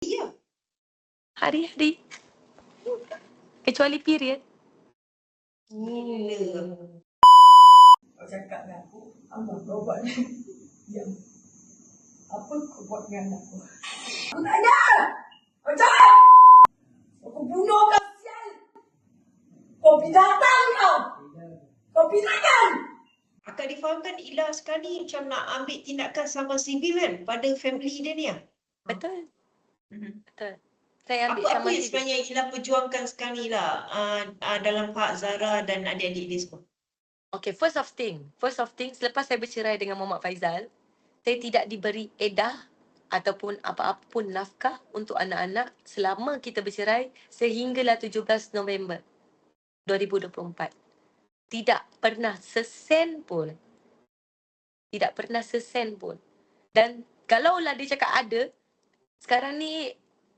Ya. Hari-hari. Kecuali period. Gila. Kau cakap dengan aku, apa kau buat ni? Diam. Apa kau buat dengan anak aku? Aku tak ada! Macam! Aku bunuh kau, sial! Kau binatang kau! Kau binatang! Akak difahamkan Ila sekali macam nak ambil tindakan sama sivil kan pada family dia ni. Betul. Betul. Saya ambil Apa sama yang sivil. sebenarnya Ila perjuangkan sekarang ni lah dalam hak Zara dan adik-adik dia semua? Okay, first of thing, selepas saya bercerai dengan Muhammad Faizal, saya tidak diberi edah ataupun apa-apa nafkah untuk anak-anak selama kita bercerai sehinggalah 17 November 2024. Tidak pernah sesen pun. Tidak pernah sesen pun. Dan kalaulah dia cakap ada, sekarang ni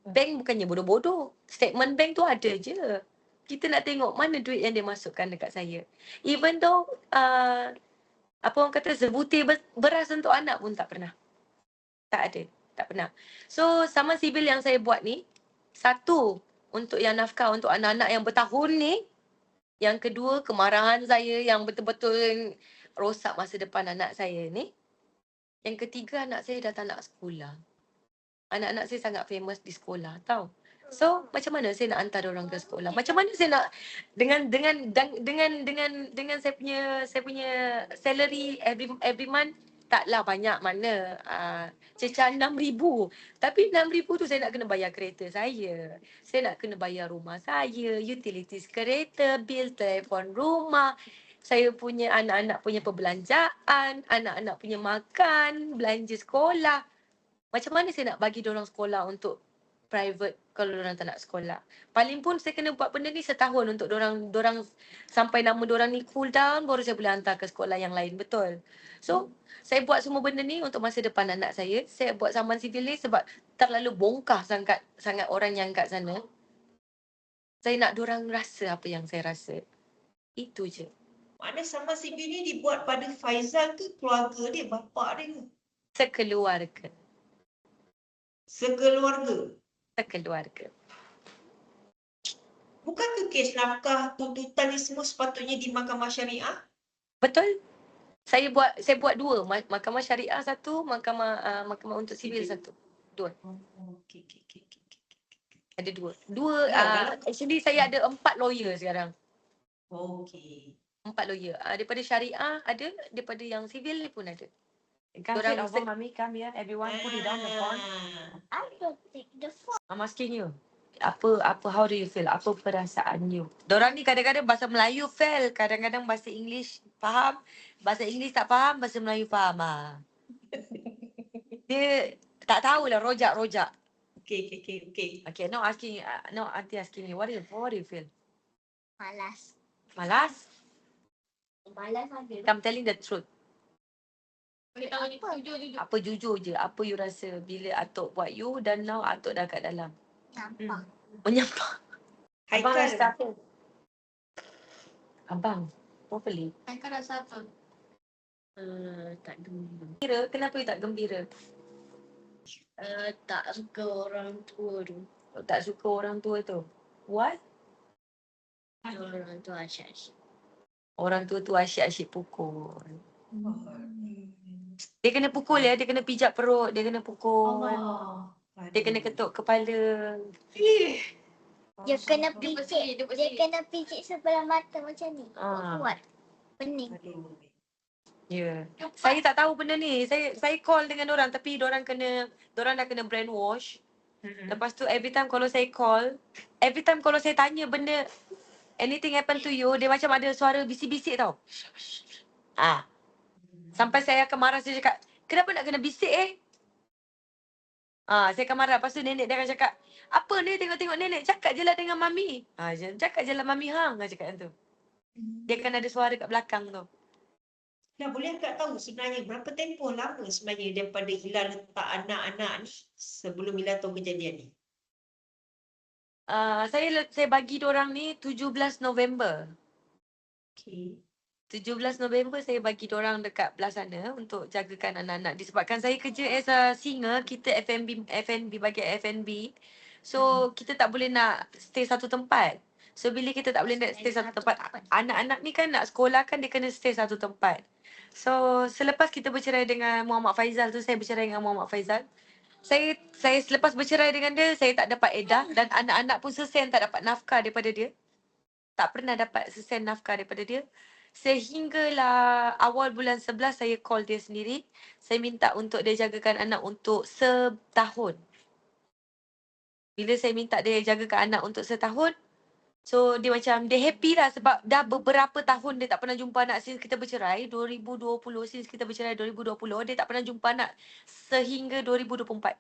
bank bukannya bodoh-bodoh. Statement bank tu ada je. Kita nak tengok mana duit yang dia masukkan dekat saya. Even though apa orang kata sebutir beras untuk anak pun tak pernah. Tak ada. Tak pernah. So sama sibil yang saya buat ni, satu untuk yang nafkah untuk anak-anak yang bertahun ni. Yang kedua kemarahan saya yang betul-betul rosak masa depan anak saya ni. Yang ketiga anak saya dah tak nak sekolah. Anak-anak saya sangat famous di sekolah tau. So macam mana saya nak hantar orang ke sekolah? Macam mana saya nak dengan saya punya salary every month taklah banyak mana cecah 6,000. Tapi 6,000 tu saya nak kena bayar kereta saya. Saya nak kena bayar rumah saya, utilities kereta, bil telefon rumah. Saya punya anak-anak punya perbelanjaan, anak-anak punya makan, belanja sekolah. Macam mana saya nak bagi dorang sekolah untuk private kalau dorang tak nak sekolah. Paling pun saya kena buat benda ni setahun untuk dorang sampai nama dorang ni cool down baru saya boleh hantar ke sekolah yang lain, betul. So, saya buat semua benda ni untuk masa depan anak saya. Saya buat saman sivil ni sebab terlalu bongkah sangat orang yang kat sana. Saya nak dorang rasa apa yang saya rasa. Itu je. Mana sama sivil ni dibuat pada Faizal ke keluarga dia, bapa dia ke? Sekeluarga. Sekeluarga. Sekeluarga. Bukankah kes nafkah tuntutan ni semua sepatutnya di Mahkamah Syariah? Betul. Saya buat dua, mahkamah syariah satu, mahkamah untuk sivil satu. Dua. Okey. Ada dua. Ya, Actually saya ada 4 lawyer sekarang. Okey. 4 lawyer. Daripada syariah ada, daripada yang sivil ni pun ada. Come sit over, mommy. Come here. Everyone put it down the phone. I will take the phone. I'm asking you. How do you feel? Apa perasaan you? Dorang ni kadang-kadang bahasa Melayu fail, kadang-kadang bahasa English faham, bahasa English tak faham, bahasa Melayu faham. Dia tak tahulah rojak. Okay. Okay, now auntie asking you. What do you feel? Malas. Malas? Malas ada. I'm telling the truth. Apa? Jujur je. Apa you rasa bila Atok buat you dan now Atok dah kat dalam? Nampak. Menyampah. Abang Haikal. rasa apa? Abang, properly. Haikal rasa apa? Tak gembira. Kenapa you tak gembira? Tak suka orang tua tu. Tak suka orang tua tu. What? Orang tua asyik-asyik. Orang tua tu asyik-asyik pukul. Dia kena pukul ya, dia kena pijak perut, dia kena pukul. Dia kena ketuk kepala. Dia kena pijit. Dia kena pijit sebelah mata macam ni. Kuat. Pening. Ya. Saya tak tahu benda ni. Saya call dengan orang tapi orang dah kena brainwash. Lepas tu every time kalau saya tanya benda anything happen to you, dia macam ada suara bisik-bisik tau. Sampai saya akan marah, saya cakap, kenapa nak kena bisik saya akan marah. Lepas tu nenek dia akan cakap, apa ni tengok-tengok nenek, cakap je lah dengan mami. Cakap je lah mami hang, cakap macam tu. Dia akan ada suara kat belakang tu. Dah boleh tak tahu sebenarnya berapa tempoh lama sebenarnya daripada Ila letak anak-anak ni sebelum Ila tahu kejadian ni? Saya bagi diorang ni 17 November. Okay. 17 November saya bagi dorang dekat belah sana untuk jagakan anak-anak. Disebabkan saya kerja as a singer, kita F&B bagi F&B. So kita tak boleh nak stay satu tempat. So bila kita tak boleh nak stay satu tempat, anak-anak ni kan nak sekolah kan dia kena stay satu tempat. So selepas kita bercerai dengan Muhammad Faizal tu, saya bercerai dengan Muhammad Faizal. Saya selepas bercerai dengan dia, saya tak dapat edah dan anak-anak pun sesen tak dapat nafkah daripada dia. Tak pernah dapat sesen nafkah daripada dia. Sehinggalah awal bulan 11 saya call dia sendiri. Saya minta untuk dia jagakan anak untuk setahun. Bila saya minta dia jagakan anak untuk setahun, so dia macam dia happy lah sebab dah beberapa tahun dia tak pernah jumpa anak since kita bercerai. 2020, since kita bercerai 2020, dia tak pernah jumpa anak sehingga 2024.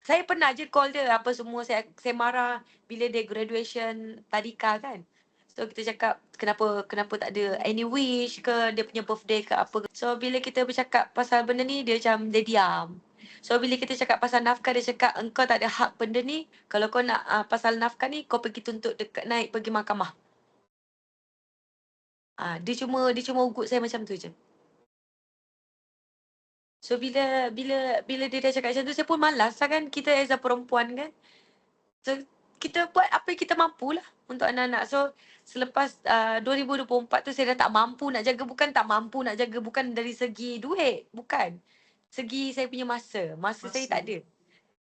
Saya pernah je call dia apa semua, saya marah bila dia graduation tadika kan. So kita cakap kenapa tak ada any wish ke dia punya birthday ke apa. So bila kita bercakap pasal benda ni dia macam dia diam. So bila kita cakap pasal nafkah dia cakap engkau tak ada hak benda ni. Kalau kau nak pasal nafkah ni kau pergi tuntut dekat naik pergi mahkamah. Dia cuma ugut saya macam tu je. So bila dia dah cakap macam tu saya pun malas lah kan, kita as a perempuan kan. So kita buat apa yang kita mampu lah untuk anak-anak. So selepas 2024 tu saya dah tak mampu nak jaga. Bukan tak mampu nak jaga, bukan dari segi duit. Bukan. Segi saya punya masa. Masa saya tak ada.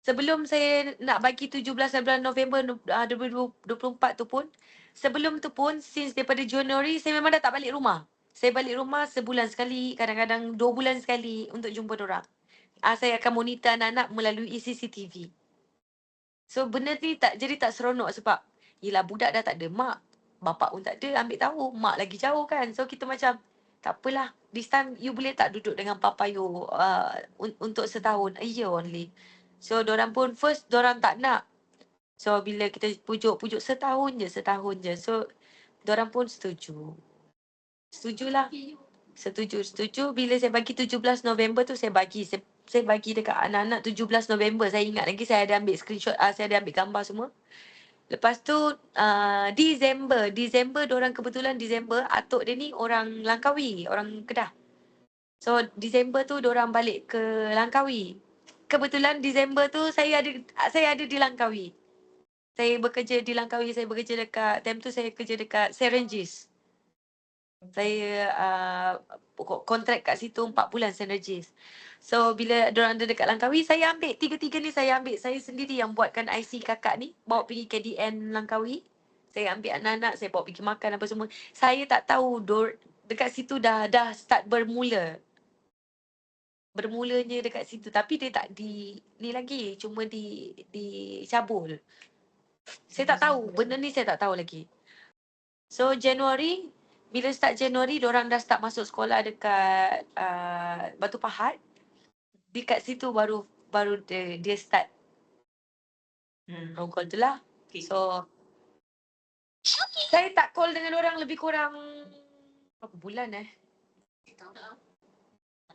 Sebelum saya nak bagi 17 bulan November 2024 tu pun, sebelum tu pun, since daripada Januari, saya memang dah tak balik rumah. Saya balik rumah sebulan sekali, kadang-kadang 2 bulan sekali untuk jumpa dorang. Saya akan monitor anak-anak melalui CCTV. So benda ni jadi tak seronok sebab yelah budak dah tak ada mak, bapak pun tak ada, ambil tahu mak lagi jauh kan. So kita macam tak apalah, this time you boleh tak duduk dengan papa you untuk setahun, a year only. So dorang pun first dorang tak nak. So bila kita pujuk setahun je. So dorang pun setuju. Setujulah. Setuju. Bila saya bagi 17 November tu saya bagi dekat anak-anak 17 November. Saya ingat lagi saya ada ambil screenshot, saya ada ambil gambar semua. Lepas tu Disember dorang kebetulan Disember atuk dia ni orang Langkawi, orang Kedah. So Disember tu dorang balik ke Langkawi. Kebetulan Disember tu saya ada di Langkawi. Saya bekerja di Langkawi, saya bekerja dekat time tu saya kerja dekat Serengis. Saya kontrak kat situ 4 bulan Synergis. So bila diorang ada dekat Langkawi, saya ambil tiga-tiga ni saya sendiri yang buatkan IC kakak ni, bawa pergi KDN Langkawi. Saya ambil anak-anak, saya bawa pergi makan apa semua. Saya tak tahu dekat situ dah start bermula. Bermulanya dekat situ, tapi dia tak ni lagi, cuma dicabul. Saya tak tahu, benda ni saya tak tahu lagi. So Januari, bila start Januari, diorang dah start masuk sekolah dekat Batu Pahat. Dekat situ baru dia start call tu lah. Okay. So saya tak call dengan orang lebih kurang berapa bulan Tak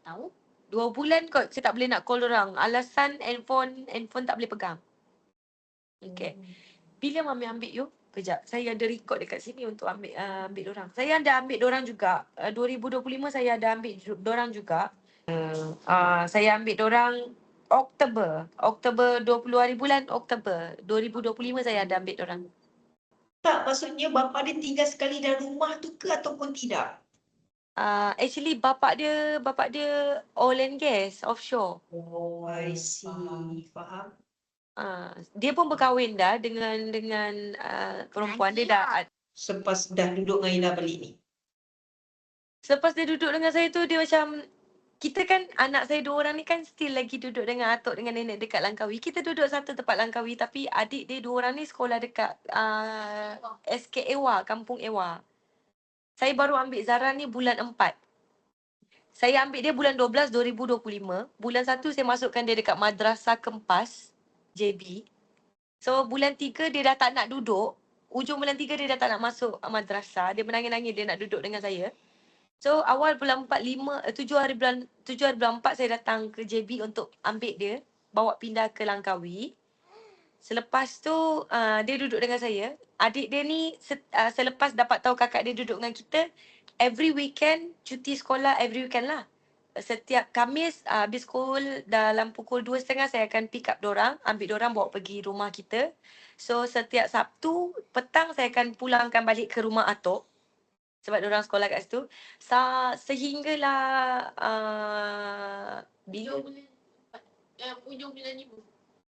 tahu. 2 bulan kot saya tak boleh nak call orang. Alasan handphone tak boleh pegang. Okay. Bila mami ambil you? Kejap, saya ada record dekat sini untuk ambil dorang. Saya ada ambil dorang juga. 2025 saya ada ambil dorang juga. Saya ambil dorang Oktober 20 hari bulan Oktober 2025 saya ada ambil dorang. Tak, maksudnya bapa dia tinggal sekali dalam rumah tu ke ataupun tidak? Actually bapak dia oil and gas offshore. Oh, I see. Faham. Dia pun berkahwin dah dengan perempuan dia dah. Selepas dah duduk dengan Ila balik ni. Selepas dia duduk dengan saya tu dia macam, kita kan anak saya 2 orang ni kan still lagi duduk dengan atuk dengan nenek dekat Langkawi. Kita duduk satu tempat Langkawi tapi adik dia 2 orang ni sekolah dekat SK Ewa, Kampung Ewa. Saya baru ambil Zara ni bulan 4. Saya ambil dia bulan 12 2025. Bulan 1 saya masukkan dia dekat Madrasah Kempas JB. So bulan 3 dia dah tak nak duduk. Ujung bulan 3 dia dah tak nak masuk madrasah. Dia menangis-nangis dia nak duduk dengan saya. So awal bulan 4, 7 hari bulan 4 saya datang ke JB untuk ambil dia, bawa pindah ke Langkawi. Selepas tu dia duduk dengan saya. Adik dia ni selepas dapat tahu kakak dia duduk dengan kita, every weekend cuti sekolah, every weekend lah. Setiap Khamis habis sekolah dalam pukul 2:30 saya akan pick up dorang, ambil dorang bawa pergi rumah kita. So setiap Sabtu petang saya akan pulangkan balik ke rumah atuk sebab dorang sekolah kat situ. Sehinggalah bila Hujung bulan 5.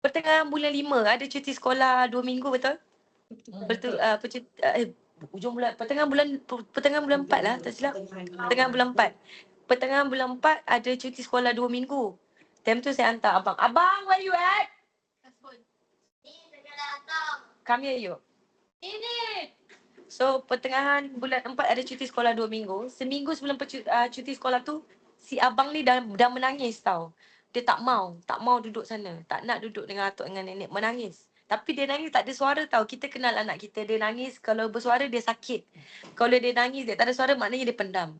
pertengahan bulan 5 ada cuti sekolah 2 minggu, betul? Pertengahan bulan 4 lah, tak silap. Pertengahan bulan 4. Pertengahan bulan 4 ada cuti sekolah 2 minggu. Time tu saya hantar abang. Abang, where you at? Come here, you. Ini. So, pertengahan bulan 4 ada cuti sekolah 2 minggu. Seminggu sebelum cuti sekolah tu, si abang ni dah menangis tau. Dia tak mau duduk sana. Tak nak duduk dengan atuk dengan nenek. Menangis. Tapi dia nangis tak ada suara tau. Kita kenal anak kita. Dia nangis, kalau bersuara dia sakit. Kalau dia nangis, dia tak ada suara, maknanya dia pendam.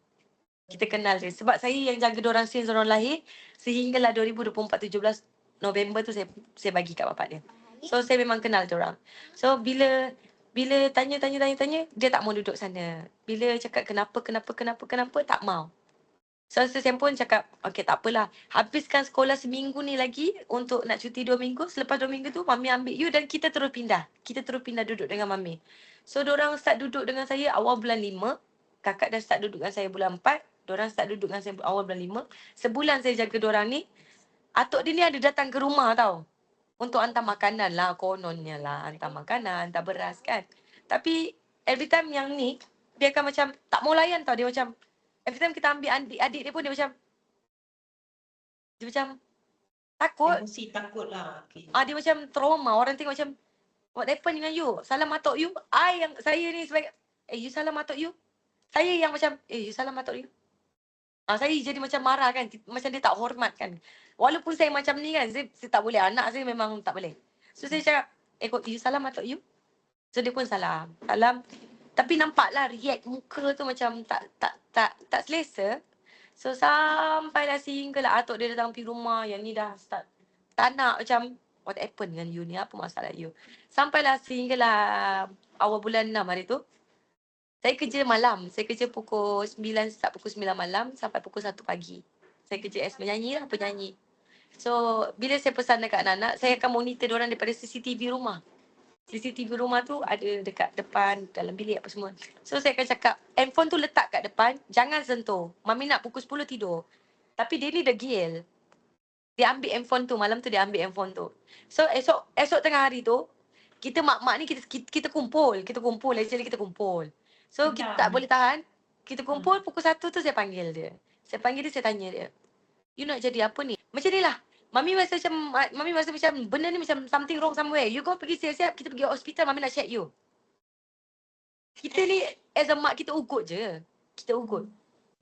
Kita kenal dia. Sebab saya yang jaga diorang since diorang lahir. Sehinggalah 2024, 17 November tu saya bagi kat bapak dia. So, saya memang kenal diorang. So, bila tanya, dia tak mau duduk sana. Bila cakap kenapa, tak mau. So, saya pun cakap, okay, tak apalah. Habiskan sekolah seminggu ni lagi untuk nak cuti 2 minggu. Selepas 2 minggu tu, Mami ambil you dan kita terus pindah. Kita terus pindah duduk dengan Mami. So, diorang start duduk dengan saya awal bulan 5. Kakak dah start duduk dengan saya bulan 4. Diorang start duduk dengan saya awal bulan 5. Sebulan saya jaga diorang ni. Atuk dia ni ada datang ke rumah tau. Untuk hantar makanan lah, kononnya lah. Hantar makanan, hantar beras kan. Tapi every time yang ni, dia akan macam tak mau layan tau. Dia macam, every time kita ambil adik dia pun dia macam takut. Emosi takut lah. Okay. Dia macam trauma. Orang tengok macam, what happened dengan you? Salam atuk you? Saya ni sebagai, you salam atuk you? Saya yang macam, you salam atuk you? Saya jadi macam marah kan. Macam dia tak hormat kan. Walaupun saya macam ni kan, saya tak boleh. Anak saya memang tak boleh. So saya cakap, you salam atuk you? So dia pun salam. Tapi nampaklah react muka tu macam tak selesa. So sampailah sehinggalah atuk dia datang pergi rumah. Yang ni dah start tak nak macam, what happened dengan you ni? Apa masalah you? Sampailah sehinggalah awal bulan 6 hari tu. Saya kerja malam. Saya kerja pukul 9, start pukul 9 malam sampai pukul 1 pagi. Saya kerja as penyanyi. So, bila saya pesan dekat anak-anak, saya akan monitor diorang daripada CCTV rumah. CCTV rumah tu ada dekat depan, dalam bilik apa semua. So, saya akan cakap, handphone tu letak kat depan, jangan sentuh. Mami nak pukul 10 tidur. Tapi dia ni degil. Dia ambil handphone tu, malam tu dia ambil handphone tu. So, esok tengah hari tu, kita mak-mak ni kita kumpul. Actually kita kumpul. So, kita tak boleh tahan. Kita kumpul, pukul 1 tu saya panggil dia. Saya tanya dia. You nak jadi apa ni? Macam ni lah. Mami rasa macam benda ni macam something wrong somewhere. You go pergi siap-siap, kita pergi hospital, Mami nak check you. Kita ni as a mak, kita ugut je. Kita ugut.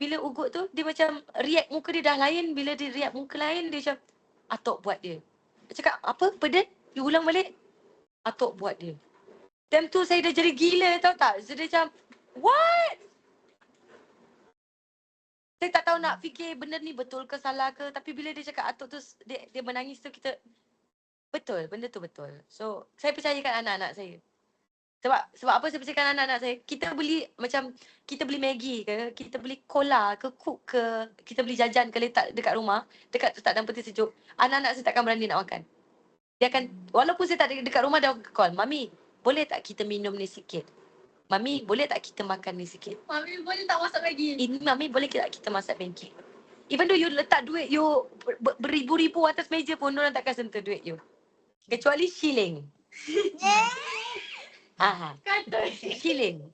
Bila ugut tu, dia macam react muka dia dah lain. Bila dia react muka lain, dia macam atuk buat dia. Dia cakap, apa? Pedih? You ulang balik? Atuk buat dia. Time tu saya dah jadi gila, tahu tak? So dia macam, what? Saya tak tahu nak fikir benda ni betul ke salah ke. Tapi bila dia cakap atuk tu, dia menangis tu, kita, betul, benda tu betul. So, saya percayakan anak-anak saya. Sebab apa saya percayakan anak-anak saya? Kita beli Maggi ke, kita beli cola ke, cook ke, kita beli jajan ke letak dekat rumah, letak dalam peti sejuk. Anak-anak saya takkan berani nak makan. Dia akan, walaupun saya tak dekat rumah, dia call, Mami, boleh tak kita minum ni sikit? Mami, boleh tak kita makan ni sikit? Mami boleh tak masak lagi? Mami, boleh tak kita masak pancake? Even though you letak duit you beribu-ribu atas meja pun, orang takkan sentuh duit you. Kecuali shilling. Shilling.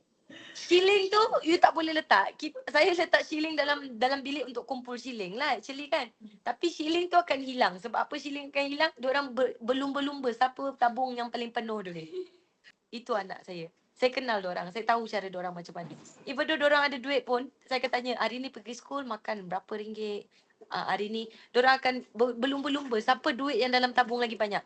Shilling tu you tak boleh letak. Saya letak shilling dalam bilik untuk kumpul shilling lah actually kan. Tapi shilling tu akan hilang. Sebab apa shilling akan hilang? Diorang berlumba-lumba siapa tabung yang paling penuh dulu. Itu anak saya. Saya kenal diorang. Saya tahu cara diorang macam mana. Even though diorang ada duit pun, saya akan tanya, hari ni pergi school makan berapa ringgit? Hari ni, diorang akan berlumba-lumba. Siapa duit yang dalam tabung lagi banyak?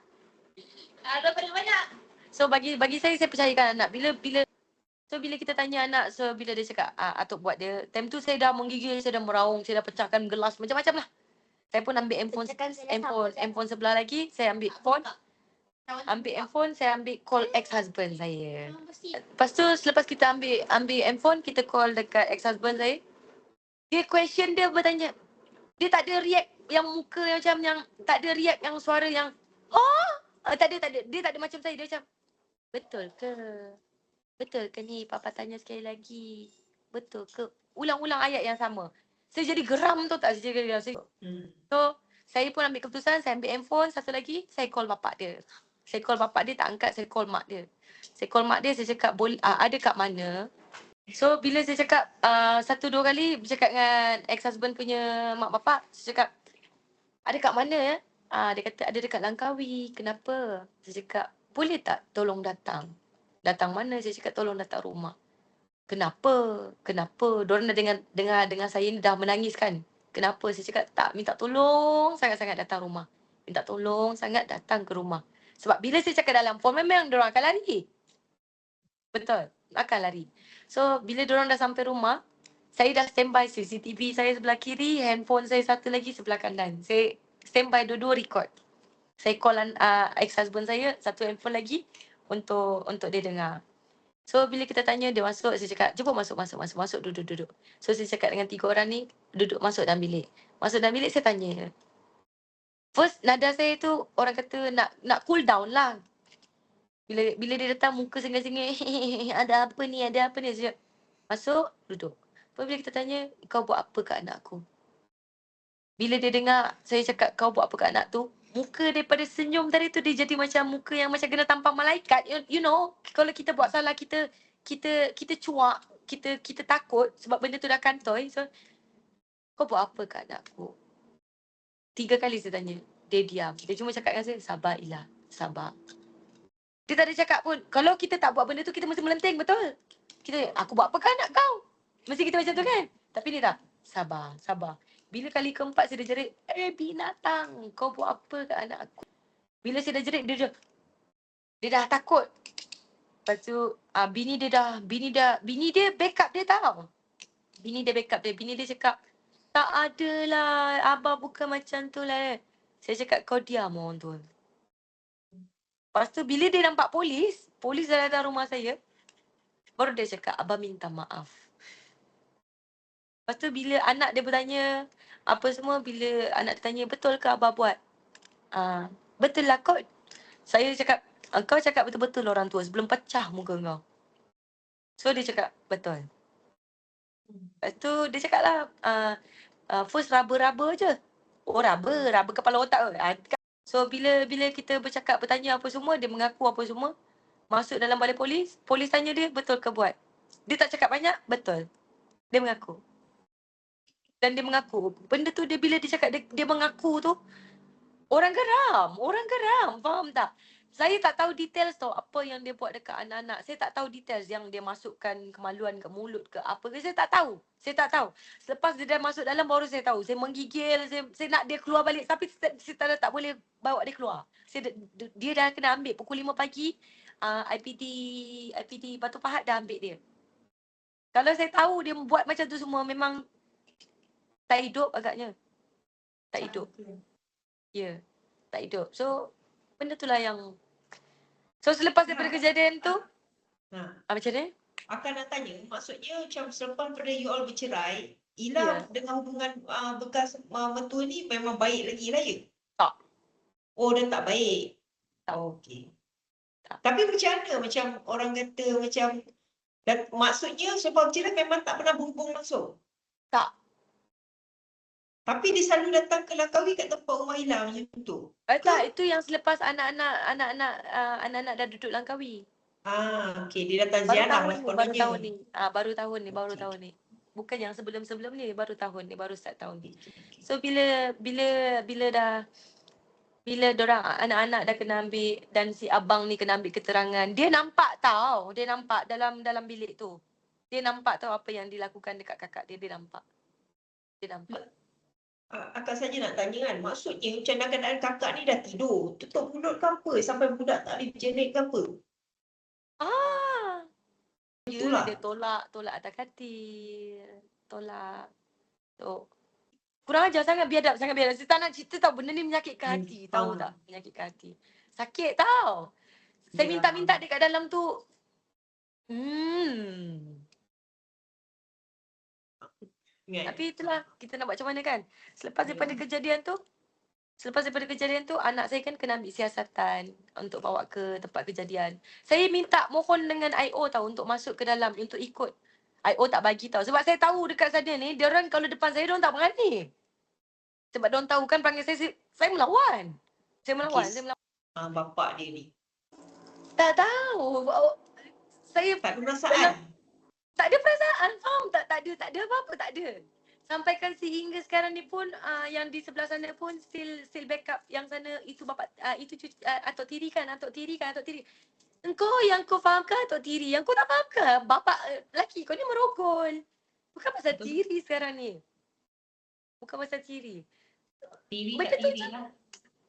Ada banyak-banyak. So bagi saya percayakan anak. Bila kita tanya anak, so bila dia cakap, atuk buat dia. Time tu saya dah menggigil, saya dah meraung, saya dah pecahkan gelas, macam-macam lah. Saya pun ambil handphone sebelah lagi, saya ambil phone. ambil handphone, saya ambil call ex-husband saya. Mesti. Lepas tu selepas kita ambil handphone, kita call dekat ex-husband saya. Dia question dia bertanya. Dia tak ada react yang muka yang macam yang tak ada react yang suara yang tak ada. Dia tak ada macam saya. Dia macam betul ke? Betul ke ni? Papa tanya sekali lagi. Betul ke? Ulang-ulang ayat yang sama. Saya jadi geram tu tak? Saya jadi geram. So, saya pun ambil keputusan, saya ambil handphone, satu lagi, saya call bapak dia. Saya call bapak dia, tak angkat, saya call mak dia. Saya call mak dia, saya cakap, ada kat mana? So, bila saya cakap, satu dua kali bercakap dengan ex-husband punya mak bapak, saya cakap, ada kat mana ya? Dia kata, ada dekat Langkawi. Kenapa? Saya cakap, boleh tak tolong datang? Datang mana? Saya cakap, tolong datang rumah. Kenapa? Kenapa? Diorang dah dengan saya ni dah menangis kan? Kenapa? Saya cakap tak, minta tolong sangat-sangat datang rumah. Minta tolong sangat datang ke rumah. Sebab bila saya cakap dalam phone memang diorang akan lari. Betul, akan lari. So bila diorang dah sampai rumah, saya dah standby CCTV saya sebelah kiri, handphone saya satu lagi sebelah kanan. Saya standby dua-dua record. Saya call ex-husband saya, satu handphone lagi untuk dia dengar. So bila kita tanya dia masuk, saya cakap jemput masuk, duduk. So saya cakap dengan 3 orang ni, duduk masuk dalam bilik. Masuk dalam bilik saya tanya. First nada saya tu orang kata nak cool down lah. Bila dia datang muka sengit-sengit, ada apa ni? Saya cakap, masuk, duduk. Lepas bila kita tanya, kau buat apa kat anak aku? Bila dia dengar saya cakap kau buat apa kat anak tu, muka daripada senyum tadi tu dia jadi macam muka yang macam kena tampar malaikat. You know, kalau kita buat salah kita cuak, kita takut sebab benda tu dah kantoi. So kau buat apa kat anak aku? 3 kali saya tanya. Dia diam. Dia cuma cakap dengan saya, sabar Ila, sabar. Dia tak ada cakap pun, kalau kita tak buat benda tu kita mesti melenting, betul? Aku buat apa kat anak kau? Mesti kita macam tu kan? Tapi dia tak, sabar. Bila kali keempat saya dah jerit, binatang, kau buat apa kat anak aku? Bila saya dah jerit, dia dah takut. Lepas tu, bini dia backup dia tau. Bini dia cakap, tak adalah, abang bukan macam tu lah. Saya cakap, kau diam orang tu. Lepas tu, bila dia nampak polis dah datang rumah saya, baru dia cakap, abang minta maaf. Lepas tu, bila anak dia bertanya, apa semua, bila anak dia tanya, betul ke abang buat? Betul lah kot. Saya cakap, kau cakap betul-betul orang tua sebelum pecah muka kau. So, dia cakap, betul. Lepas tu, dia cakap lah, first raba-raba je. Oh, raba kepala otak ke? So, bila kita bertanya apa semua, dia mengaku apa semua. Masuk dalam balai polis, polis tanya dia, betul ke buat? Dia tak cakap banyak, betul. Dia mengaku. Dan dia mengaku, benda tu bila dia cakap dia mengaku tu, orang geram, faham tak? Saya tak tahu details tau apa yang dia buat dekat anak-anak. Saya tak tahu details yang dia masukkan kemaluan ke mulut ke apa ke. Saya tak tahu. Selepas dia dah masuk dalam baru saya tahu. Saya menggigil, saya nak dia keluar balik. Tapi saya tak boleh bawa dia keluar. Dia dah kena ambil pukul 5 pagi. IPD Batu Pahat dah ambil dia. Kalau saya tahu dia buat macam tu semua, memang tak hidup agaknya. Tak hidup. Ya, tak hidup. So, benda tu lah yang... So, selepas daripada kejadian tu, macam mana? Akan nak tanya, maksudnya macam selepas pada you all bercerai, Ila dengan hubungan bekas mertua ni memang baik lagi lah ya? Tak. Oh, dah tak baik? Tak. Okey. Tak. Tapi macam mana? Macam orang kata macam, maksudnya selepas bercerai memang tak pernah berhubung langsung? Tak. Tapi dia selalu datang ke Langkawi kat tempat rumah Ila macam tu? Tak, itu yang selepas anak-anak dah duduk Langkawi. Okey, dia datang ziarah lah Baru kononnya. tahun ni. Bukan yang sebelum-sebelum ni, baru start tahun ni. So bila dorang anak-anak dah kena ambil dan si abang ni kena ambil keterangan, dia nampak dalam bilik tu. Dia nampak tahu apa yang dilakukan dekat kakak dia, dia nampak. Akak saja nak tanya kan, maksudnya macam kadang-kadang kakak ni dah tidur, tutup mulut ke apa sampai budak tak boleh berjerit ke apa? Ya, dia tolak atas katil. Tolak. So, kurang ajar sangat biadab. Saya tak nak cerita tau, benda ni menyakitkan hati. Tahu tak? Menyakitkan hati. Sakit tau. Saya Ya. minta-minta dekat dalam tu. Ingat. Tapi itulah, kita nak buat macam mana kan. Selepas Ya. daripada kejadian tu, anak saya kan kena ambil siasatan untuk bawa ke tempat kejadian. Saya minta mohon dengan IO tahu untuk masuk ke dalam, untuk ikut. IO tak bagi tahu. Sebab saya tahu dekat sana ni, diorang kalau depan saya, diorang tak berani. Sebab diorang tahu kan panggil saya melawan. Saya melawan. Bapak dia ni. Tak tahu. Saya Tak ada perasaan. tak ada perasaan, faham tak? Tak ada apa-apa, tak ada. Sampaikan sehingga sekarang ni pun yang di sebelah sana pun still backup yang sana itu bapak itu atuk tiri kan. Engkau yang kau faham ke atuk tiri? Yang kau tak faham ke? Bapak lelaki kau ni merogol. Bukan pasal Betul. tiri sekarang ni. Bukan pasal tiri. Tiri Mereka tak tu tiri lah.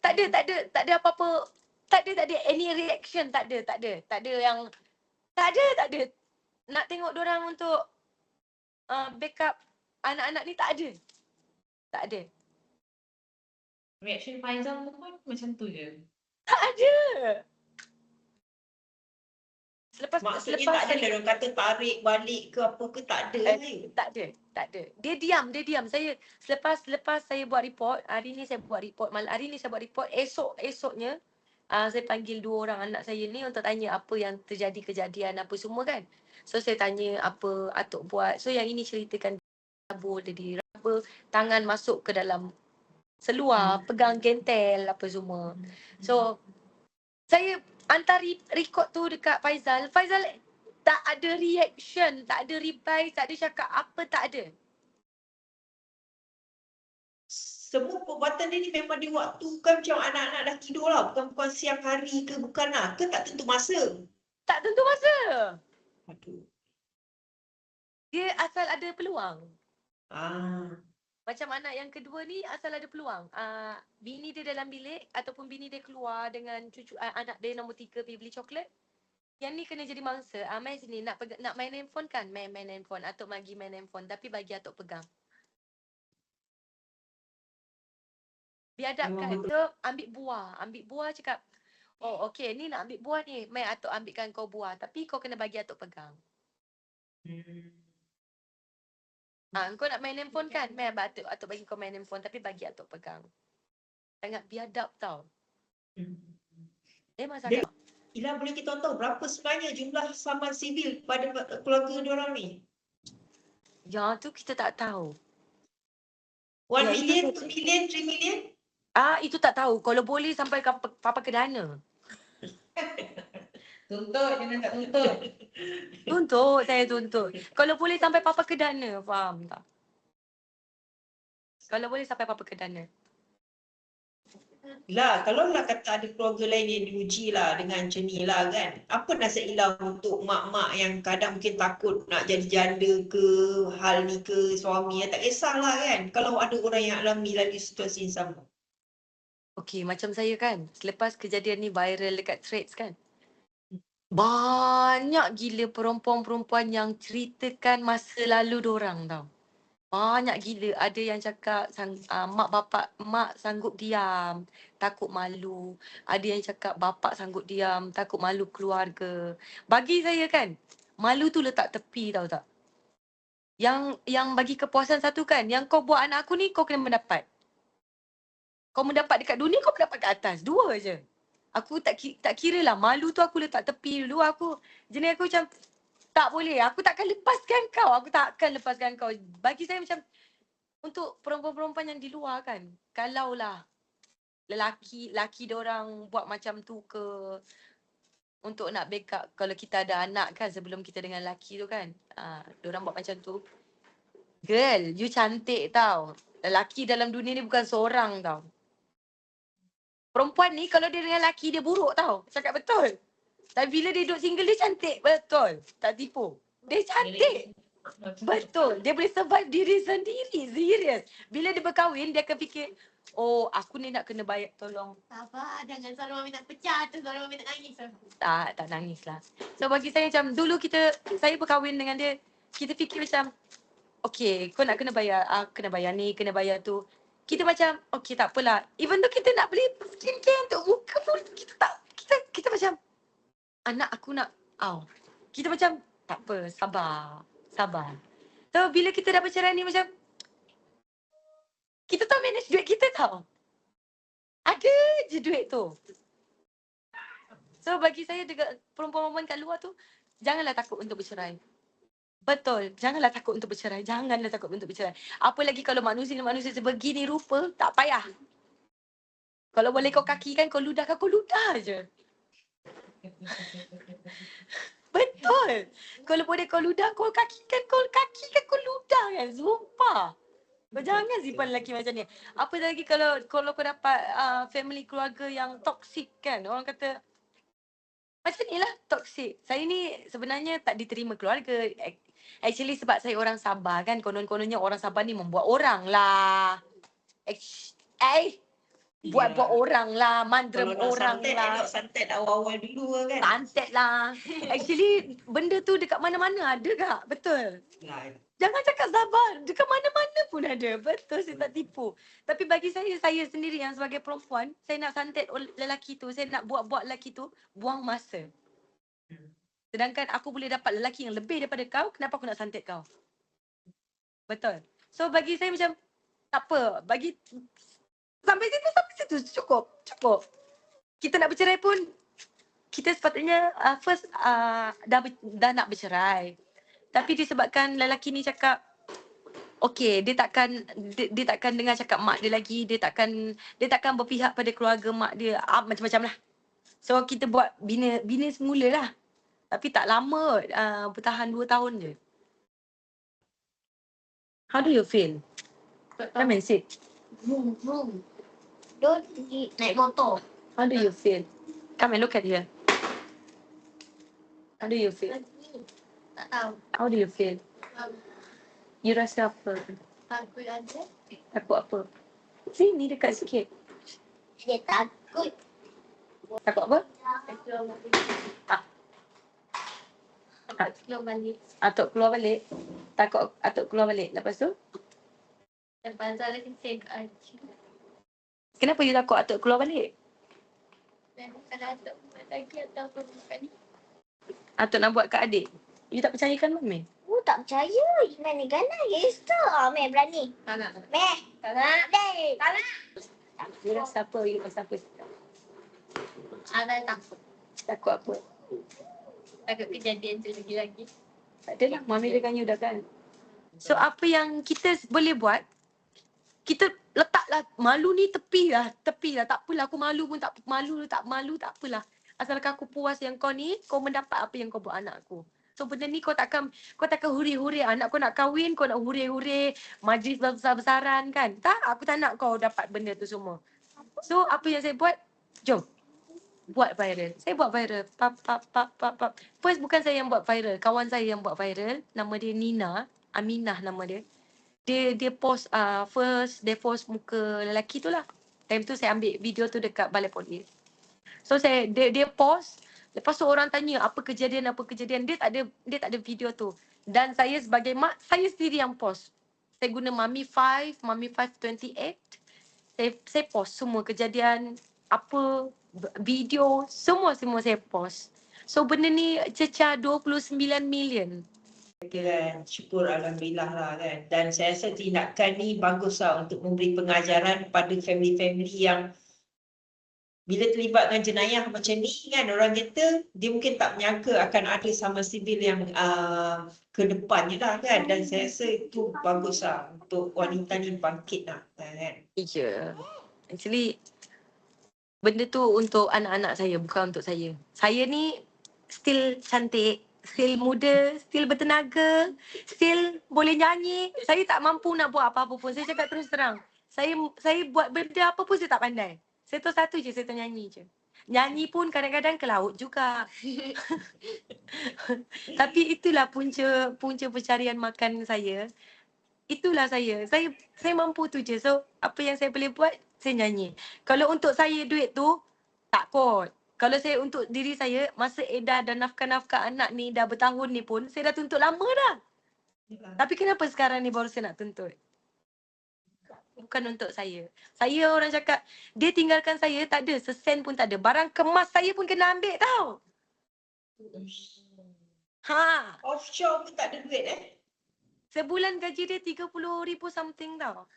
Tak ada apa-apa. Tak ada any reaction, tak ada yang tak ada. Nak tengok dorang untuk backup anak-anak ni tak ada. Reaction Faizal pun macam tu je. Tak ada. Maksudnya tak ada orang kata tarik balik ke apa ke, tak ada. Tak ada. Dia diam. Saya selepas saya buat report, hari ni saya buat report, esoknya saya panggil 2 orang anak saya ni untuk tanya apa yang terjadi, kejadian apa semua kan. So saya tanya apa atuk buat. So yang ini ceritakan tabur dia raba, tangan masuk ke dalam seluar, pegang gentel apa semua. So saya hantar record tu dekat Faizal. Faizal tak ada reaction, tak ada reply, tak ada cakap apa, tak ada. Semua perbuatan dia ni memang diwaktukan macam anak-anak dah tidur lah. Bukan siang hari ke, bukan lah. Ke tak tentu masa. Tak tentu masa. Aduh. Dia asal ada peluang. Macam anak yang kedua ni asal ada peluang. Bini dia dalam bilik ataupun bini dia keluar dengan cucu anak dia nombor 3 pergi beli coklat. Yang ni kena jadi mangsa. Mai sini nak main handphone kan? Main handphone. Atuk bagi main handphone tapi bagi atuk pegang. Biadab kan. So ambil buah cakap, oh okey ni nak ambil buah ni. Mai atuk ambilkan kau buah tapi kau kena bagi atuk pegang. Kau nak main handphone kan? Mai atuk bagi kau main handphone tapi bagi atuk pegang. Sangat biadab tau. Memang sangat. Ila, boleh kita tahu berapa sebenarnya jumlah saman sivil pada keluarga diorang ni? Yang tu kita tak tahu. 1 Ya, million, itu 2 million, 3 million? Itu tak tahu. Kalau boleh sampai papa ke dana. Tuntut, jangan tak tuntut. Saya tuntut. Kalau boleh sampai papa ke dana, faham tak? Kalau boleh sampai papa ke dana. Lah, kalau lah kata ada keluarga lain yang diuji lah dengan macam ni lah kan. Apa nasihat Ila untuk mak-mak yang kadang mungkin takut nak jadi janda ke, hal ni ke, suami, tak kisahlah kan. Kalau ada orang yang alami lagi situasi yang sama. Okey, macam saya kan, selepas kejadian ni viral dekat Threads kan, banyak gila perempuan-perempuan yang ceritakan masa lalu dorang tau. Banyak gila. Ada yang cakap mak sanggup diam, takut malu. Ada yang cakap bapak sanggup diam, takut malu keluarga. Bagi saya kan, malu tu letak tepi tahu tak? Yang bagi kepuasan satu kan, yang kau buat anak aku ni kau kena mendapat. Kau mendapat dekat dunia, kau mendapat kat atas. 2 je. Aku tak kira lah. Malu tu aku letak tepi dulu. Jenis aku macam, tak boleh. Aku takkan lepaskan kau. Bagi saya macam, untuk perempuan-perempuan yang di luar kan, kalaulah lelaki diorang buat macam tu ke, untuk nak backup, kalau kita ada anak kan sebelum kita dengan lelaki tu kan, diorang buat macam tu. Girl, you cantik tau. Lelaki dalam dunia ni bukan seorang tau. Perempuan ni kalau dia dengan lelaki dia buruk tau. Cakap betul. Tapi bila dia duduk single dia cantik. Betul. Tak tipu. Dia cantik. Betul. Dia boleh survive diri sendiri. Serius. Bila dia berkahwin dia akan fikir, oh aku ni nak kena bayar, tolong. Sabar, jangan suara mami nak pecah tu, suara mami nak nangis. Tak nangis lah. So bagi saya macam dulu saya berkahwin dengan dia, kita fikir macam, okay kau nak kena bayar ni, kena bayar tu. kita macam okay tak apalah. Even though kita nak beli skincare untuk muka pun kita macam anak aku nak kita macam tak apa, sabar. So bila kita dah bercerai ni macam kita tahu manage duit kita tau. Ada je duit tu. So bagi saya dengan perempuan-perempuan kat luar tu, janganlah takut untuk bercerai. Betul, janganlah takut untuk bercerai. Apalagi kalau manusia sebegini rupa, tak payah. Kalau boleh kau kakikan, kau ludahkan, kau ludah je. Betul. Kalau boleh kau ludah, kau kakikan, kau ludah kan. Sumpah. Kau jangan simpan lelaki macam ni. Apa lagi kalau kau dapat family keluarga yang toksik kan. Orang kata, macam ni lah toksik. Saya ni sebenarnya tak diterima keluarga. Actually sebab saya orang Sabah kan. Konon-kononnya orang Sabah ni membuat orang lah. Buat orang lah, mandrem orang lah. Kalau nak santet awal-awal dulu kan. Santet lah. Actually benda tu dekat mana-mana ada kak. Betul. Jangan cakap Sabah. Dekat mana-mana pun ada. Betul, saya tak tipu. Tapi bagi saya sendiri yang sebagai perempuan, saya nak santet lelaki tu, saya nak buat lelaki tu, buang masa. Sedangkan aku boleh dapat lelaki yang lebih daripada kau, kenapa aku nak santet kau? Betul. So bagi saya macam, tak apa. Bagi sampai situ cukup. Kita nak bercerai pun, kita sepatutnya first dah nak bercerai. Tapi disebabkan lelaki ni cakap, okay, dia takkan dengar cakap mak dia lagi, dia takkan berpihak pada keluarga mak dia, macam-macam lah. So kita buat bina semula lah. Tapi tak lama, bertahan 2 tahun je. How do you feel? Come and sit. Vroom. Don't naik motor. How do you feel? Come and look at here. How do you feel? Tak tahu. How do you feel? You rasa apa? Takut aja. Takut apa? Sini dekat sikit. Dia takut. Takut apa? Keluar balik. Atuk keluar balik. Takut atuk keluar balik. Lepas tu? Lepas tu lagi saya kat Aceh. Kenapa you takut atuk keluar balik? Dan kalau atuk lagi ataupun bukan ni. Atuk nak buat kat adik? You tak percayakan Mami? Tak percaya. Mana gana gangster. Meh berani. Tak nak. Meh. Tak nak. Dek. Tak nak. You rasa apa? Ada takut. Takut apa? Takut kejadian tu lagi. Tak adalah. Mami dengan you dah kan? So apa yang kita boleh buat, kita letaklah malu ni tepilah. Tak apalah, aku malu pun tak malu, tak apalah. Asalkan aku puas yang kau ni, kau mendapat apa yang kau buat anak aku. So benda ni kau takkan huri-huri anak kau nak kahwin, kau nak huri-huri majlis besar-besaran kan. Tak, aku tak nak kau dapat benda tu semua. So apa yang saya buat? Jom. Buat viral. Saya buat viral. Pap. First bukan saya yang buat viral, kawan saya yang buat viral. Nama dia Nina, Aminah nama dia. Dia post first dia post muka lelaki tu lah. Time tu saya ambil video tu dekat balai polis. So dia post, lepas tu orang tanya apa kejadian, dia tak ada video tu. Dan saya sebagai mak, saya sendiri yang post. Saya guna Mami 528. Saya post semua kejadian, apa video, semua saya post. So benda ni cecah 29 million. Kan, syukur Alhamdulillah lah kan. Dan saya rasa tindakan ni bagus lah untuk memberi pengajaran pada family-family yang bila terlibat dengan jenayah macam ni kan, orang kata dia mungkin tak menyangka akan ada sama sivil yang ke depannya lah kan. Dan saya rasa itu bagus lah untuk wanita ni bangkit lah kan. Ya. Actually benda tu untuk anak-anak saya, bukan untuk saya. Saya ni still cantik, still muda, still bertenaga, still boleh nyanyi. Saya tak mampu nak buat apa-apa pun. Saya cakap terus terang. Saya buat benda apa pun saya tak pandai. Saya tahu satu je, saya tahu nyanyi je. Nyanyi pun kadang-kadang ke laut juga. Tapi itulah punca pencarian makan saya. Itulah saya. Saya mampu tu je. So apa yang saya boleh buat, saya nyanyi. Kalau untuk saya duit tu, tak kot. Kalau saya untuk diri saya, masa edah dan nafkah-nafkah anak ni dah bertahun ni pun, saya dah tuntut lama dah. Tapi kenapa sekarang ni baru saya nak tuntut? bukan untuk saya. Saya orang cakap, dia tinggalkan saya tak ada, sesen pun tak ada. Barang kemas saya pun kena ambil tau. Ha, Offshore pun tak ada duit sebulan gaji dia 30,000 something tau.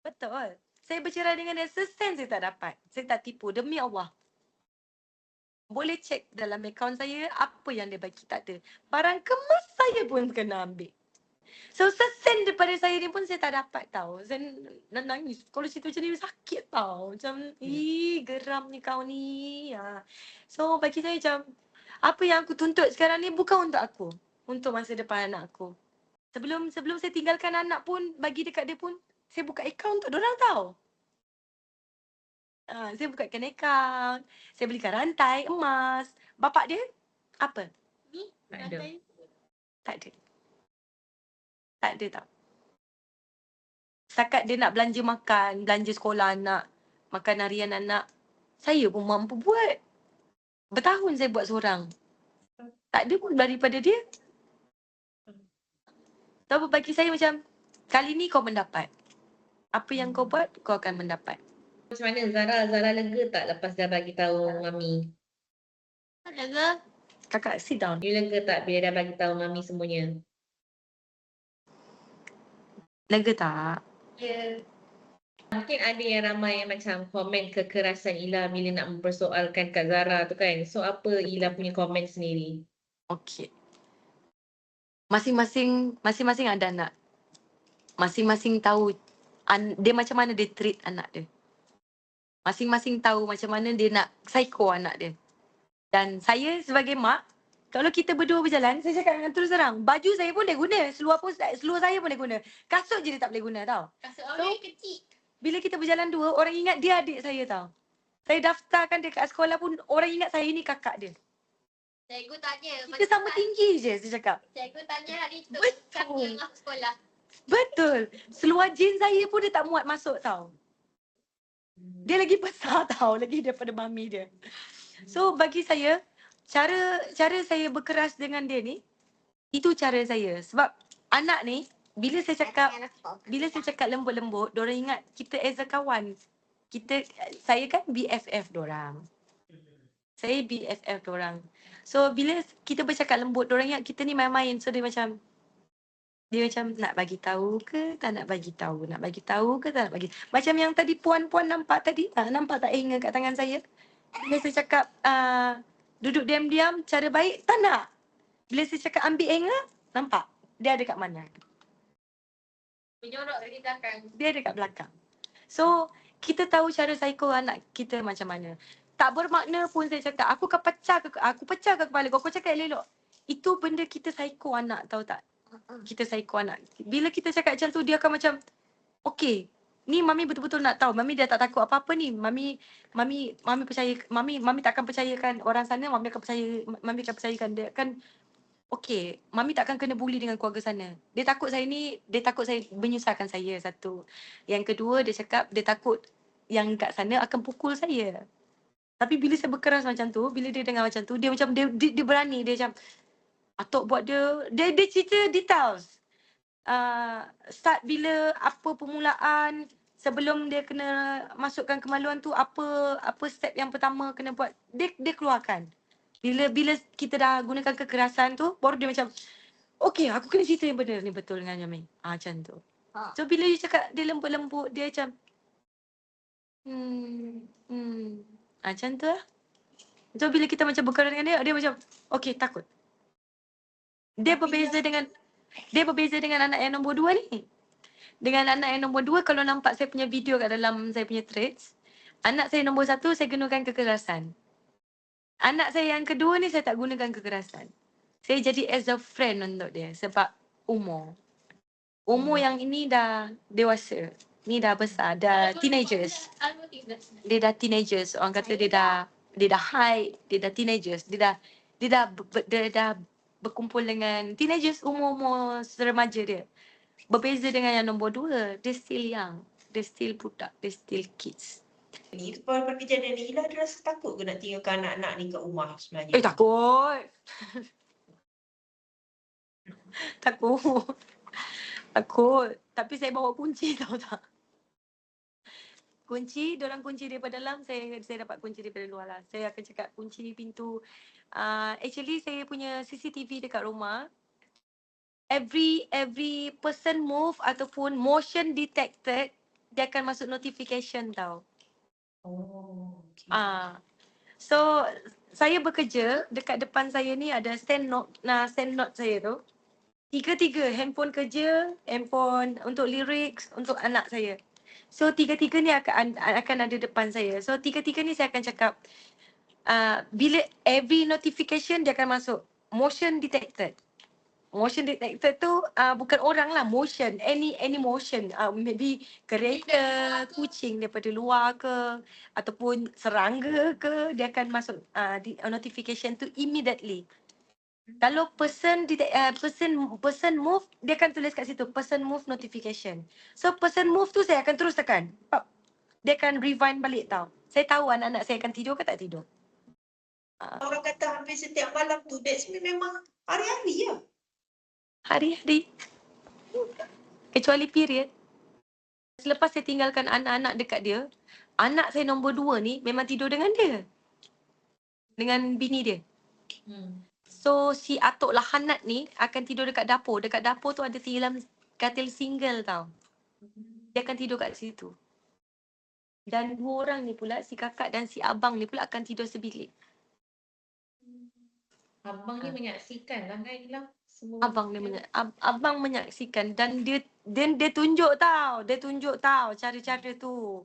Betul. Saya bercerai dengan dia, sesen saya tak dapat. Saya tak tipu, demi Allah. Boleh cek dalam akaun saya, apa yang dia bagi tak ada. Barang kemas saya pun kena ambil. So, sesen daripada saya ni pun saya tak dapat tau. Saya nangis. Kalau cerita macam ni sakit tau. Macam, geram ni kau ni. Ha. So, bagi saya macam, apa yang aku tuntut sekarang ni bukan untuk aku. Untuk masa depan anak aku. Sebelum saya tinggalkan anak pun, bagi dekat dia pun, saya buka akaun untuk dorang tau. Saya bukakan akaun. Saya belikan rantai emas. Bapak dia, apa? Ni, Tak ada. rantai. Tak ada. Tak ada tau. Setakat dia nak belanja makan, belanja sekolah anak, makan harian anak, saya pun mampu buat. Bertahun saya buat seorang. Tak ada pun daripada dia. Tapi bagi saya macam, kali ni kau mendapat. Apa yang kau buat, kau akan mendapat. Macam mana Zara lega tak lepas dah bagi tahu Mami? Lega. Kakak, sit down. You lega tak bila dah bagi tahu Mami semuanya? Lega tak? Ya. Mungkin ada yang ramai yang macam komen kekerasan Ila bila nak mempersoalkan Kak Zara tu kan. So apa Ila punya komen sendiri? Okey. Masing-masing ada anak. Masing-masing tahu dia macam mana dia treat anak dia. Masing-masing tahu macam mana dia nak psycho anak dia. Dan saya sebagai mak, kalau kita berdua berjalan, saya cakap dengan terus terang, baju saya pun dia guna, seluar saya pun dia guna. Kasut je dia tak boleh guna tau. Kasut orang kecil. Bila kita berjalan dua, orang ingat dia adik saya tau. Saya daftarkan dia kat sekolah pun, orang ingat saya ni kakak dia. Cikgu tanya. Kita sama tinggi je, saya cakap. Cikgu tanya hari tu. Betul. Siapa yang masuk sekolah? Betul. Seluar jeans saya pun dia tak muat masuk tau. Dia lagi besar tau, lagi daripada mami dia. So bagi saya, cara saya berkeras dengan dia ni, itu cara saya. Sebab anak ni, bila saya cakap lembut-lembut, diorang ingat kita as a kawan. Saya kan BFF diorang. Saya BFF diorang. So bila kita bercakap lembut, diorang ingat kita ni main-main. So dia macam nak bagi tahu ke tak nak bagi tahu, nak bagi tahu ke tak nak bagi. Macam yang tadi puan-puan nampak tadi, nampak tak hanger kat tangan saya? Bila saya cakap duduk diam-diam cara baik, tak nak. Bila saya cakap ambil hanger, nampak dia ada kat mana? Menyorok dari belakang. Dia ada kat belakang. So kita tahu cara psycho anak kita macam mana. Tak bermakna pun saya cakap aku pecah ke kepala kau cakap elok. Itu benda kita psycho anak, tahu tak? Kita psycho anak. Bila kita cakap macam tu, dia akan macam, okey, ni mami betul-betul nak tahu. Mami dah tak takut apa-apa ni. Mami percaya, mami tak akan percayakan orang sana, mami akan percayakan dia kan. Okey, mami tak akan kena bully dengan keluarga sana. Dia takut saya menyusahkan saya, satu. Yang kedua, dia cakap dia takut yang kat sana akan pukul saya. Tapi bila saya berkeras macam tu, bila dia dengar macam tu, dia macam dia berani, dia macam atok buat dia cerita details. Start bila, apa permulaan, sebelum dia kena masukkan kemaluan tu, apa step yang pertama kena buat, dia keluarkan. Bila kita dah gunakan kekerasan tu, baru dia macam, okey, aku kena cerita yang benar ni betul dengan Yamin. Macam tu. So bila dia cakap dia lembut-lembut, dia macam macam tu lah. So bila kita macam berkeras dengan dia macam, okey, takut. Dia berbeza dengan anak yang nombor 2 ni. Dengan anak yang nombor 2, kalau nampak saya punya video kat dalam saya punya threads, anak saya nombor 1 saya gunakan kekerasan. Anak saya yang kedua ni saya tak gunakan kekerasan. Saya jadi as a friend untuk dia sebab umur. Umur yang ini dah dewasa. Ni dah besar, dah teenagers. Dia dah teenagers. Orang kata dia dah high, dia dah teenagers. Dia dah berkumpul dengan teenagers, umur remaja dia. Berbeza dengan yang nombor 2, dia still young. Dia still budak, dia still kids. Ni lepas kejadian ni, Ila ada rasa takut ke nak tinggalkan anak-anak ni kat rumah sebenarnya? Takut. Takut. Tapi saya bawa kunci tahu tak? Kunci, diorang kunci daripada dalam, saya dapat kunci daripada luar lah. Saya akan cakap kunci pintu. Actually saya punya CCTV dekat rumah. Every person move ataupun motion detected, dia akan masuk notification tau. Oh, okay. So saya bekerja, dekat depan saya ni ada stand note saya tu. Tiga-tiga, handphone kerja, handphone untuk lyrics, untuk anak saya. So tiga-tiga ni akan ada depan saya. So tiga-tiga ni saya akan cakap, bila every notification dia akan masuk motion detected. Motion detected tu bukan orang lah, motion, any motion, maybe kereta, kucing daripada luar ke ataupun serangga ke, dia akan masuk notification tu immediately. Kalau person move, dia akan tulis kat situ person move notification. So person move tu saya akan terus tekan. Pop. Dia akan rewind balik tau. Saya tahu anak-anak saya akan tidur ke tak tidur. Orang kata hampir setiap malam tu, that's memang hari-hari ya. Hari-hari. Kecuali period. Selepas saya tinggalkan anak-anak dekat dia, anak saya nombor 2 ni memang tidur dengan dia. Dengan bini dia. So si atuk lahanat ni akan tidur dekat dapur. Dekat dapur tu ada katil single tau. Dia akan tidur kat situ. Dan 2 orang ni pula, si kakak dan si abang ni pula akan tidur sebilik. Abang ni menyaksikan lah kan Ila? Abang menyaksikan dan dia tunjuk tau. Dia tunjuk tau cara-cara tu.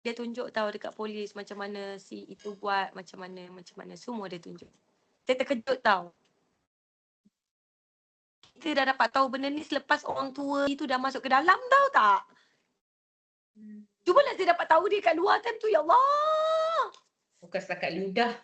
Dia tunjuk tahu dekat polis macam mana si itu buat, macam mana semua dia tunjuk. Saya terkejut tau. Kita dah dapat tahu benda ni selepas orang tua itu dah masuk ke dalam tau tak? Cubalah saya dapat tahu dia kat luar time tu, ya Allah. Bukan setakat ludah.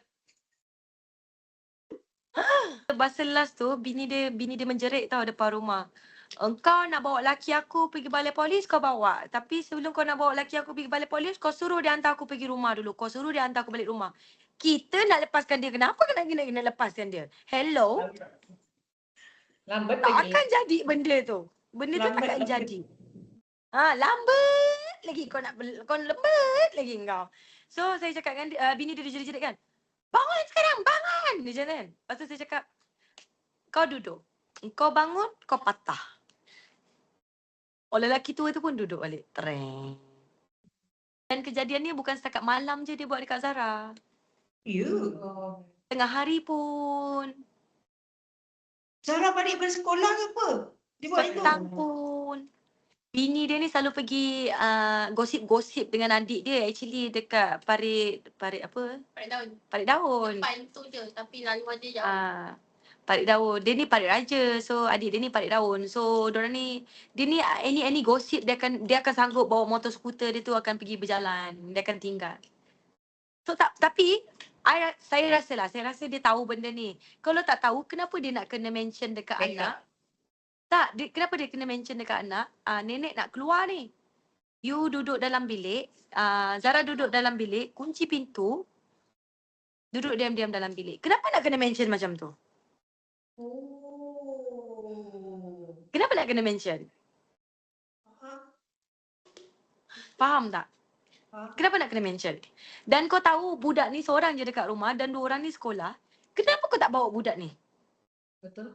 Bahasa last tu, bini dia menjerit tau depan rumah. Engkau nak bawa laki aku pergi balai polis, kau bawa. Tapi sebelum kau nak bawa laki aku pergi balai polis, kau suruh dia hantar aku pergi rumah dulu. Kau suruh dia hantar aku balik rumah. Kita nak lepaskan dia. Kenapa kena lepaskan dia? Hello? Lambat Tak lagi. akan jadi benda tu. Benda tu tak akan jadi. Lambat lagi kau lembat lagi kau. So saya cakap kan, bini dia jerit-jerit kan. Bangun sekarang, bangun! Dia macam kan. Lepas tu saya cakap, kau duduk. Kau bangun, kau patah. Orang lelaki tua tu pun duduk balik. Tereng. Dan kejadian ni bukan setakat malam je dia buat dekat Zara. Ya. Tengah hari pun. Zara balik bersekolah ke apa? Dia buat itu. Petang pun. Bini dia ni selalu pergi gosip-gosip dengan adik dia actually dekat parit apa? Parit daun. Depan tu je, tapi laluan dia jauh. Parit daun. Dia ni parit raja. So adik dia ni parit daun. So diorang ni, dia ni any gosip dia akan sanggup bawa motor skuter dia tu akan pergi berjalan. Dia akan tinggal. So tapi saya rasa dia tahu benda ni. Kalau tak tahu, kenapa dia nak kena mention dekat anak? Tak, kenapa dia kena mention dekat anak? Nenek nak keluar ni. You duduk dalam bilik. Zara duduk dalam bilik. Kunci pintu. Duduk diam-diam dalam bilik. Kenapa nak kena mention macam tu? Kenapa nak kena mention? Faham tak? Kenapa nak kena mention? Dan kau tahu budak ni seorang je dekat rumah dan 2 orang ni sekolah. Kenapa kau tak bawa budak ni? Betul.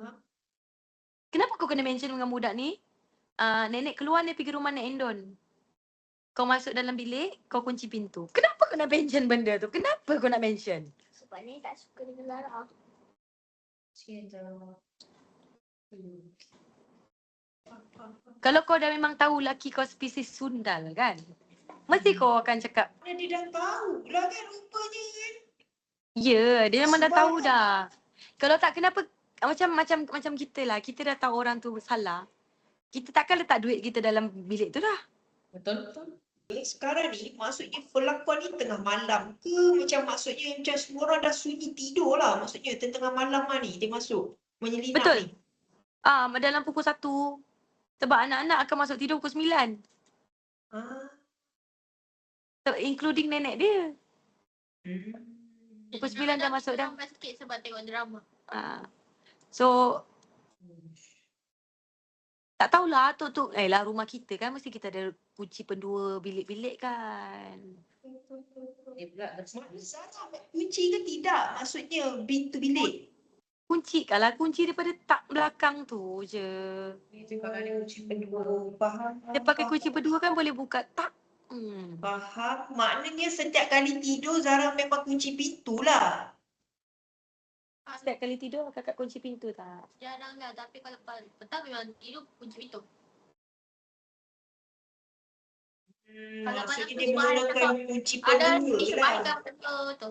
Kenapa kau kena mention dengan budak ni? Nenek keluar ni pergi rumah Nek Endon. Kau masuk dalam bilik, kau kunci pintu. Kenapa kau nak mention benda tu? Kenapa kau nak mention? Sebab ni tak suka dengan Lara. Kalau kau dah memang tahu laki kau spesies sundal kan? Mesti kau akan cakap, Mana dia dah tahu lah kan rupanya kan. ya, dia memang dah tahu dah. Kalau tak, kenapa macam kita lah. Kita dah tahu orang tu salah. Kita takkan letak duit kita dalam bilik tu dah. Betul. Sekarang ni maksudnya pelakon ni tengah malam ke maksudnya macam semua orang dah sunyi tidur lah. Maksudnya tengah malam lah ni dia masuk menyelinap Betul. ni. Dalam pukul 1. Sebab anak-anak akan masuk tidur pukul 9. Including nenek dia. Pukul 9 dah masuk dah. Lambat sikit sebab tengok drama. So Tak tahulah tu lah rumah kita kan mesti kita ada kunci pendua bilik-bilik kan. Dia pula Mana Zara ambil kunci ke tidak? Maksudnya pintu bilik. Kunci kunci daripada tak belakang tu je. dia kalau ada kunci pendua. Oh, faham. Dia pakai kunci berdua kan boleh buka tak. Faham. Maknanya setiap kali tidur Zara memang kunci pintu lah. Setiap kali tidur kakak kunci pintu tak? Jarang lah, tapi kalau petang memang tidur kunci pintu. Kalau Maksudnya malam dia tu menggunakan kunci Ada pendua ni lah. sebaikan benda tu.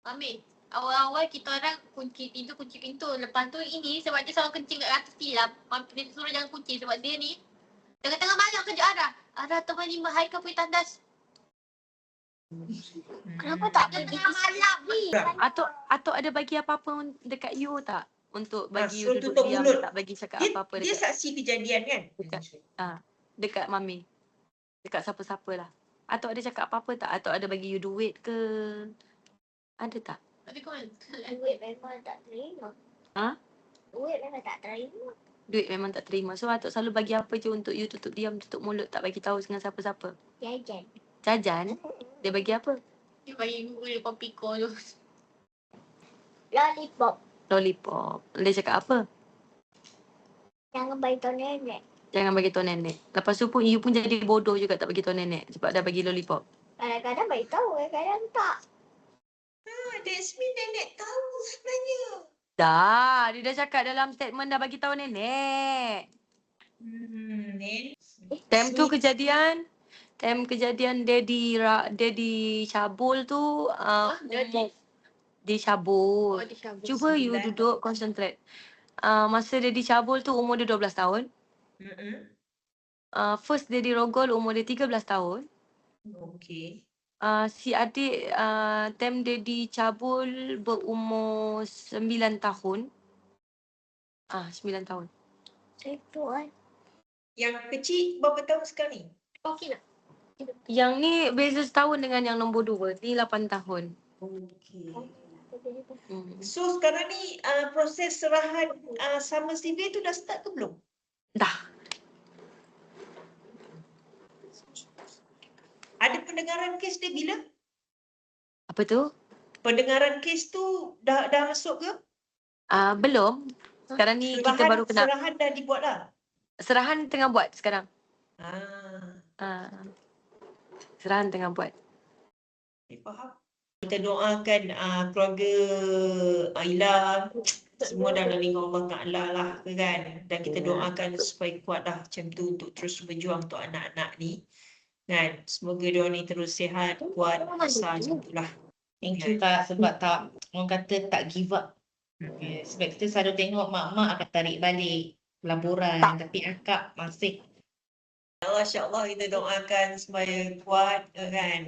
Ambil. Awal-awal kita orang kunci pintu. Lepas tu ini sebab dia selalu kencing kat atas tilam. Dia suruh jangan kunci sebab dia ni tengah-tengah malam kerja Ara. Ara teman 5 Haikal pergi tandas. Kenapa tak pergi Tengah malam ni. Atau ada bagi apa-apa dekat you tak? Untuk bagi you suruh duduk tutup diam, mulut. tak bagi cakap Dia, apa-apa dia dekat saksi kejadian kan? dekat mami. Dekat siapa-siapa lah. Atau ada cakap apa-apa tak? Atau ada bagi you duit ke? Ada tak? Tapi kau duit memang tak terima. Ha? Duit memang tak terima. Duit memang tak terima. So Atuk selalu bagi apa je untuk you tutup diam, tutup mulut, tak bagi tahu dengan siapa-siapa. Jajan. Jajan? Dia bagi apa? dia bagi Google kopi ko tu. Lollipop. Lollipop. Dia cakap apa? Jangan bagi tahu nenek. Jangan bagi tahu nenek. Lepas tu pun you pun jadi bodoh juga tak bagi tahu nenek sebab dah bagi lollipop. Kadang-kadang bagi tahu, kadang-kadang tak. That's mean nenek tahu sebenarnya. Dah, dia dah cakap dalam statement dah bagi tahu nenek. Nenek. Time kejadian daddy cabul tu Daddy? dia cabul. Oh, dia cabut. Cuba you 9 duduk concentrate. Masa daddy cabul tu umur dia 12 tahun. First daddy rogol umur dia 13 tahun. Okay. Si adik time daddy cabul berumur 9 tahun. 9 tahun. Itu kan. Yang kecil berapa tahun sekarang ni? Okey lah. Yang ni beza setahun dengan yang nombor 2. Ni 8 tahun. Okay. Hmm. So sekarang ni proses serahan Summer CV tu dah start ke belum? Dah. Ada pendengaran kes dia bila? Apa tu? Pendengaran kes tu dah masuk ke? Belum. Sekarang ni kita baru kena. Serahan dah dibuat lah. Serahan tengah buat sekarang. Ah, Serahan tengah buat. faham. Kita doakan keluarga Aila semua dalam lindungan Allah Ta'ala lah kan. Dan kita doakan supaya kuat lah macam tu untuk terus berjuang untuk anak-anak ni. Kan. Semoga diorang ni terus sihat, kuat, besar macam tu lah. Thank you Kak sebab tak orang kata tak give up. Sebab kita selalu tengok mak-mak akan tarik balik laporan tapi akak masih InsyaAllah kita doakan supaya kuat kan.